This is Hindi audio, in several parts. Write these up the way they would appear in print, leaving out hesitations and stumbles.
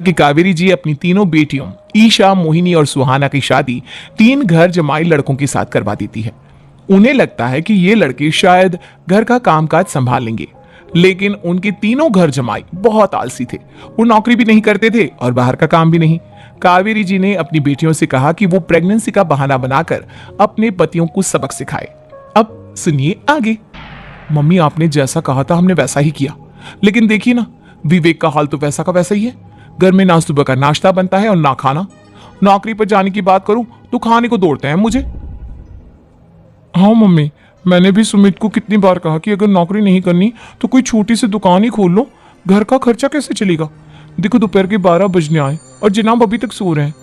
कि कावेरी जी अपनी तीनों बेटियों ईशा, मोहिनी और सुहाना की शादी 3 घर जमाई लड़कों के साथ करवा देती है। उन्हें लगता है कि ये लड़के शायद घर का कामकाज संभाल लेंगे, लेकिन उनके तीनों घर जमाई बहुत आलसी थे। वो नौकरी भी नहीं करते थे और बाहर का काम भी नहीं। कावेरी जी ने अपनी बेटियों से कहा कि वो प्रेगनेंसी का बहाना बनाकर अपने पतियों को सबक सिखाए। अब सुनिए आगे। मम्मी, आपने जैसा कहा था हमने वैसा ही किया, लेकिन देखिए ना, विवेक का हाल तो वैसा का वैसा ही है। घर में ना सुबह का नाश्ता बनता है और ना खाना। नौकरी पर जाने की बात करूं तो खाने को दौड़ते हैं मुझे। हाँ मम्मी, मैंने भी सुमित को कितनी बार कहा कि अगर नौकरी नहीं करनी तो कोई छोटी सी दुकान ही खोल लो, घर का खर्चा कैसे चलेगा। देखो दोपहर के 12 बजने आए और जनाब अभी तक सो रहे हैं।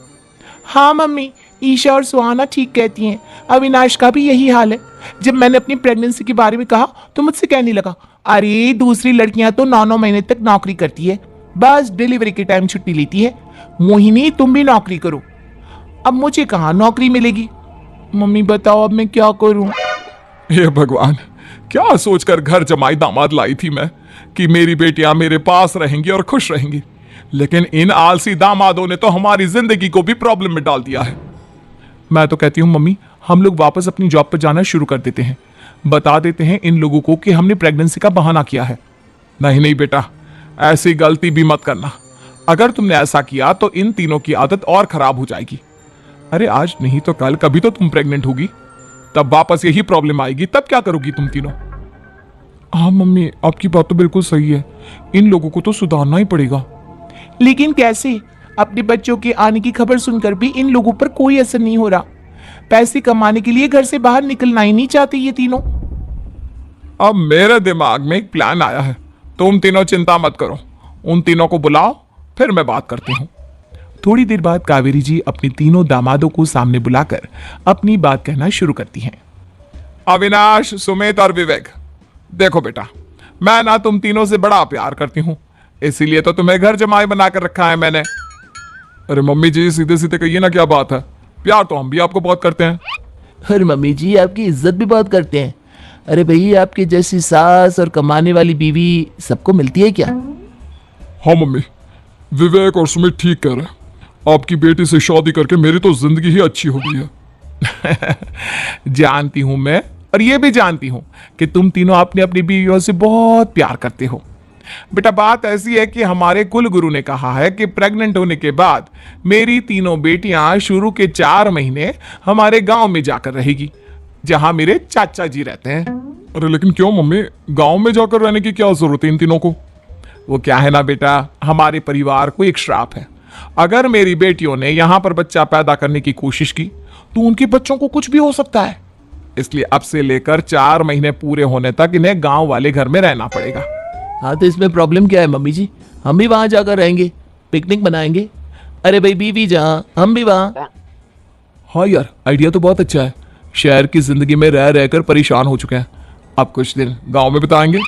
हाँ मम्मी, ईशा और सुहाना ठीक कहती हैं। अविनाश का भी यही हाल है। जब मैंने अपनी प्रेगनेंसी के बारे में कहा तो मुझसे कहने लगा, अरे दूसरी लड़कियां तो 9-9 महीने तक नौकरी करती है, बस डिलीवरी के टाइम छुट्टी लेती है। मोहिनी, तुम भी नौकरी करो। अब मुझे कहाँ नौकरी मिलेगी। मम्मी बताओ अब मैं क्या करूं। हे भगवान, क्या सोचकर घर जमाई दामाद लाई थी मैं कि मेरी बेटियां मेरे पास रहेंगी और खुश रहेंगी, लेकिन इन आलसी दामादों ने तो हमारी जिंदगी को भी प्रॉब्लम में डाल दिया है। मैं तो कहती हूं मम्मी, हम लोग वापस अपनी जॉब पर जाना शुरू कर देते हैं। बता देते हैं इन लोगों को कि हमने प्रेगनेंसी का बहाना किया है। नहीं नहीं बेटा, ऐसी गलती भी मत करना। अगर तुमने ऐसा किया तो इन तीनों की आदत और खराब हो जाएगी। अरे आज नहीं तो कल कभी तो तुम प्रेग्नेंट होगी, तब वापस यही प्रॉब्लम आएगी। तब क्या करोगी तुम तीनों। हाँ मम्मी, आपकी बात तो बिल्कुल सही है। इन लोगों को तो सुधारना ही पड़ेगा। लेकिन कैसे? अपने बच्चों के आने की खबर सुनकर भी इन लोगों पर कोई असर नहीं हो रहा। पैसे कमाने के लिए घर से बाहर निकलना ही नहीं चाहते ये तीनों। अब मेरे दिमाग में एक प्लान आया है। तुम तीनों चिंता मत करो, उन तीनों को बुलाओ, फिर मैं बात करती हूँ। थोड़ी देर बाद कावेरी जी अपने तीनों दामादों को सामने बुलाकर अपनी बात कहना शुरू करती हैं। अविनाश, सुमित और विवेक, देखो बेटा, मैं ना तुम तीनों से बड़ा प्यार करती हूँ, इसीलिए तो तुम्हें घर जमाई बनाकर रखा है मैंने। अरे मम्मी जी, सीधे सीधे कहिए ना, क्या बात है। प्यार तो हम भी आपको बहुत करते हैं। अरे मम्मी जी, आपकी इज्जत भी बहुत करते हैं। अरे भैया, आपकी जैसी सास और कमाने वाली बीवी सबको मिलती है क्या? हाँ मम्मी, विवेक और सुमित ठीक कह रहे हैं। आपकी बेटी से शादी करके मेरी तो जिंदगी ही अच्छी हो गई है। जानती हूं मैं, और ये भी जानती हूं कि तुम तीनों अपनी अपनी बीवियों से बहुत प्यार करते हो। बेटा, बात ऐसी है कि हमारे कुल गुरु ने कहा है कि प्रेग्नेंट होने के बाद मेरी तीनों बेटियां शुरू के 4 महीने हमारे गांव में जाकर रहेगी, जहां मेरे चाचा जी रहते हैं। अरे लेकिन क्यों मम्मी, गांव में जाकर रहने की क्या जरूरत है इन तीनों को? वो क्या है ना बेटा, हमारे परिवार को एक श्राप है। अगर मेरी बेटियों ने यहां पर बच्चा पैदा करने की कोशिश की तो उनके बच्चों को कुछ भी हो सकता है। इसलिए अब से लेकर 4 महीने पूरे होने तक इन्हें गांव वाले घर में रहना पड़ेगा। हाँ तो इसमें प्रॉब्लम क्या है मम्मी जी? हम भी वहां जाकर रहेंगे, पिकनिक मनाएंगे। अरे भाई, बीवी जहाँ हम भी वहां। हाँ यार, आइडिया तो बहुत अच्छा है। शहर की जिंदगी में रह रहकर परेशान हो चुके हैं, अब कुछ दिन गांव में बिताएंगे।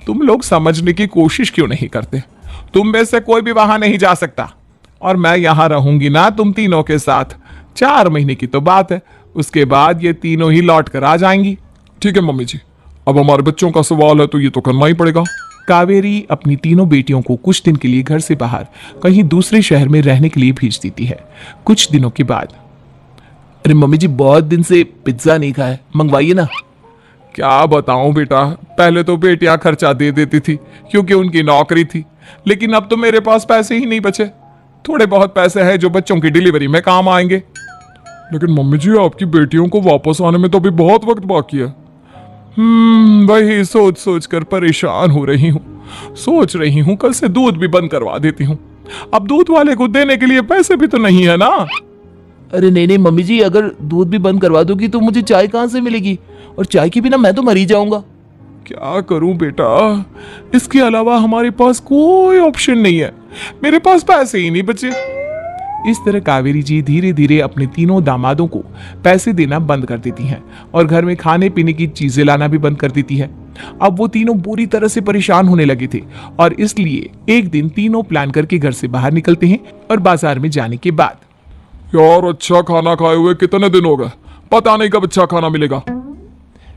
तुम लोग समझने की कोशिश क्यों नहीं करते? तुम में से कोई भी वहां नहीं जा सकता, और मैं यहां रहूंगी ना तुम तीनों के साथ। 4 महीने की तो बात है, उसके बाद ये तीनों ही लौट कर आ जाएंगी। ठीक है मम्मी जी, अब हमारे बच्चों का सवाल है तो ये तो करना ही पड़ेगा। कावेरी अपनी तीनों बेटियों को कुछ दिन के लिए घर से बाहर कहीं दूसरे शहर में रहने के लिए भेज देती है। कुछ दिनों के बाद, अरे मम्मी जी, बहुत दिन से पिज्जा नहीं खाया, मंगवाइए ना। क्या बताऊं बेटा, पहले तो बेटियां खर्चा दे देती थी क्योंकि उनकी नौकरी थी, लेकिन अब तो मेरे पास पैसे ही नहीं बचे। थोड़े बहुत पैसे हैं जो बच्चों की डिलीवरी में काम आएंगे। लेकिन मम्मी जी, आपकी बेटियों को वापस आने में तो अभी बहुत वक्त बाकी है। वही सोच सोच कर परेशान हो रही हूँ। सोच रही हूँ कल से दूध भी बंद करवा देती हूँ। अब दूध वाले को देने के लिए पैसे भी तो नहीं है ना। अरे नहीं नहीं मम्मी जी, अगर दूध भी बंद करवा दोगी तो मुझे चाय कहाँ से मिलेगी? और चाय के बिना मैं तो मर ही जाऊंगा। क्या करूं बेटा, इसके अलावा हमारे पास कोई ऑप्शन नहीं है। मेरे पास पैसे ही नहीं बचे। इस तरह कावेरी जी धीरे धीरे अपने तीनों दामादों को पैसे देना बंद कर देती हैं और घर में खाने पीने की चीजें लाना भी बंद कर देती है। अब वो तीनों बुरी तरह से परेशान होने लगे थे, और इसलिए एक दिन तीनों प्लान करके घर से बाहर निकलते हैं। और बाजार में जाने के बाद, यार अच्छा खाना खाए हुए कितने दिन हो गए, पता नहीं कब अच्छा खाना मिलेगा।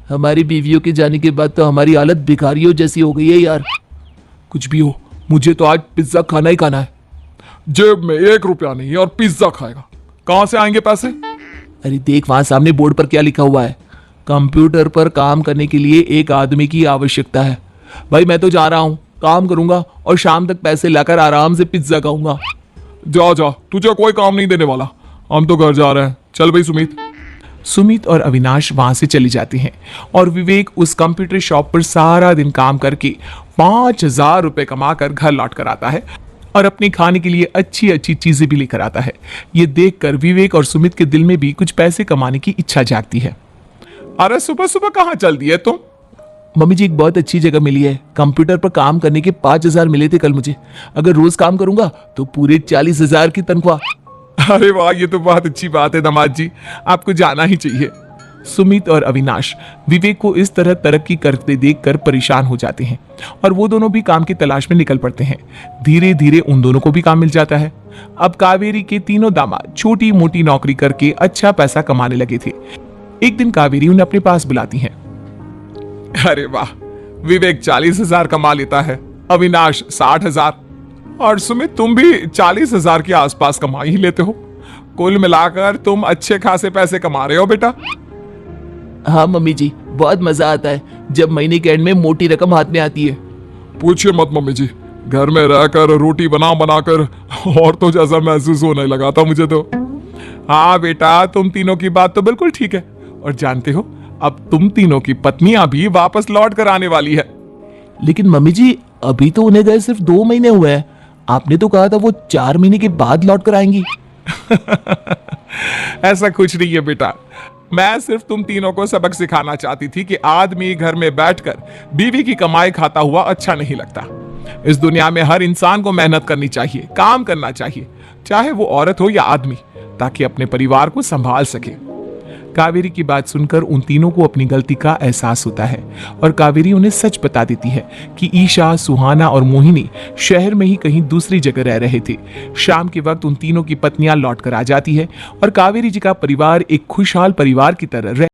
हमारी बीवियों के जाने के बाद तो हमारी हालत भिखारियों जैसी हो गई है यार। कुछ भी हो, मुझे तो आज पिज्जा खाना ही खाना है। जेब में 1 रुपया नहीं और पिज्जा खाएगा। कहां से आएंगे पैसे? अरे देख वहां सामने बोर्ड पर क्या लिखा हुआ है, कंप्यूटर पर काम करने के लिए एक आदमी की आवश्यकता है। भाई मैं तो जा रहा हूँ, काम करूंगा और शाम तक पैसे लाकर आराम से पिज्जा खाऊंगा। जा जा, तुझे कोई काम नहीं देने वाला, हम तो घर जा रहे हैं। चल भाई सुमित। सुमित और अविनाश वहां से चले जाते हैं और विवेक उस कंप्यूटर शॉप पर सारा दिन काम करके 5,000 रुपए कमाकर घर लौट कर आता है और अपने खाने के लिए अच्छी अच्छी चीजें भी लेकर आता है। ये देखकर विवेक और सुमित के दिल में भी कुछ पैसे कमाने की इच्छा जागती है। अरे सुबह सुबह कहाँ चल दिए तुम? मम्मी जी एक बहुत अच्छी जगह मिली है, कंप्यूटर पर काम करने के 5,000 मिले थे कल मुझे। अगर रोज काम करूंगा तो पूरे 40,000 की तनख्वाह। अरे वाह, ये तो बहुत अच्छी बात है दामाद जी, आपको जाना ही चाहिए। सुमित और अविनाश विवेक को इस तरह तरक्की करते देखकर परेशान हो जाते हैं और वो दोनों भी काम की तलाश में निकल पड़ते हैं। धीरे धीरे उन दोनों को भी काम मिल जाता है। अब कावेरी के तीनों दामाद छोटी मोटी नौकरी करके अच्छा पैसा कमाने लगे थे। एक दिन कावेरी उन्हें अपने पास बुलाती है। अरे वाह, विवेक 40,000 कमा लेता है, अविनाश 60,000 और सुमित तुम भी 40,000 के आसपास कमा ही लेते हो। कुल मिलाकर तुम अच्छे खासे पैसे कमा रहे हो बेटा। हाँ मम्मी जी, बहुत मजा आता है जब महीने के एंड में मोटी रकम हाथ में आती है। पूछिए मत मम्मी जी, घर में रहकर रोटी बना बनाकर और तो जैसा महसूस होने लगा था मुझे तो। हाँ बेटा, तुम तीनों की बात तो बिल्कुल ठीक है। और जानते हो, अब तुम तीनों की पत्नियां भी वापस लौट कर आने वाली है। लेकिन मम्मी जी अभी तो उन्हें गए सिर्फ 2 महीने हुए हैं, आपने तो कहा था वो 4 महीने के बाद लौट कर आएंगी। ऐसा कुछ नहीं है बेटा, मैं सिर्फ तुम तीनों को सबक सिखाना चाहती थी कि आदमी घर में बैठकर बीवी की कमाई खाता हुआ अच्छा नहीं लगता। इस दुनिया में हर इंसान को मेहनत करनी चाहिए, काम करना चाहिए, चाहे वो औरत हो या आदमी, ताकि अपने परिवार को संभाल सके। कावेरी की बात सुनकर उन तीनों को अपनी गलती का एहसास होता है और कावेरी उन्हें सच बता देती है कि ईशा, सुहाना और मोहिनी शहर में ही कहीं दूसरी जगह रह रहे थे। शाम के वक्त उन तीनों की पत्नियां लौट कर आ जाती है और कावेरी जी का परिवार एक खुशहाल परिवार की तरह रह